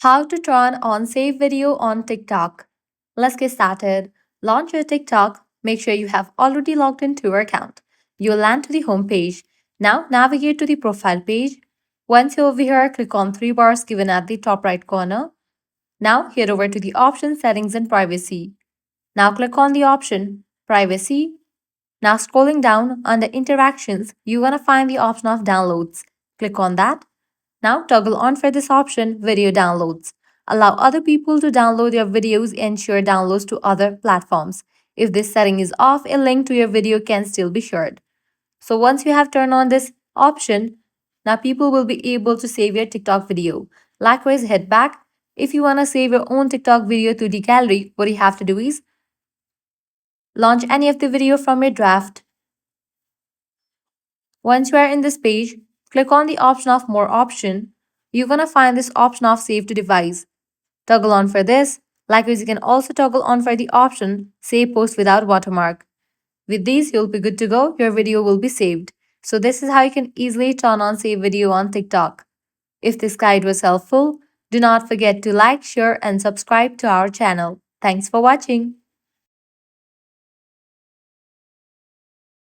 How to turn on save video on TikTok. Let's get started. Launch your TikTok. Make sure you have already logged into your account. You'll land to the home page. Now navigate to the profile page. Once you're over here, click on three bars given at the top right corner. Now head over to the option settings and privacy. Now click on the option privacy. Now scrolling down under interactions, you're gonna find the option of downloads. Click on that. Now toggle on for this option, video downloads. Allow other people to download your videos and share downloads to other platforms. If this setting is off, a link to your video can still be shared. So once you have turned on this option, now people will be able to save your TikTok video. Likewise, head back. If you want to save your own TikTok video to the gallery, what you have to do is launch any of the video from your draft. Once you are in this page, click on the option of more option. You're gonna find this option of save to device. Toggle on for this. Likewise, you can also toggle on for the option save post without watermark. With these, you'll be good to go. Your video will be saved. So this is how you can easily turn on save video on TikTok. If this guide was helpful, do not forget to like, share and subscribe to our channel. Thanks for watching.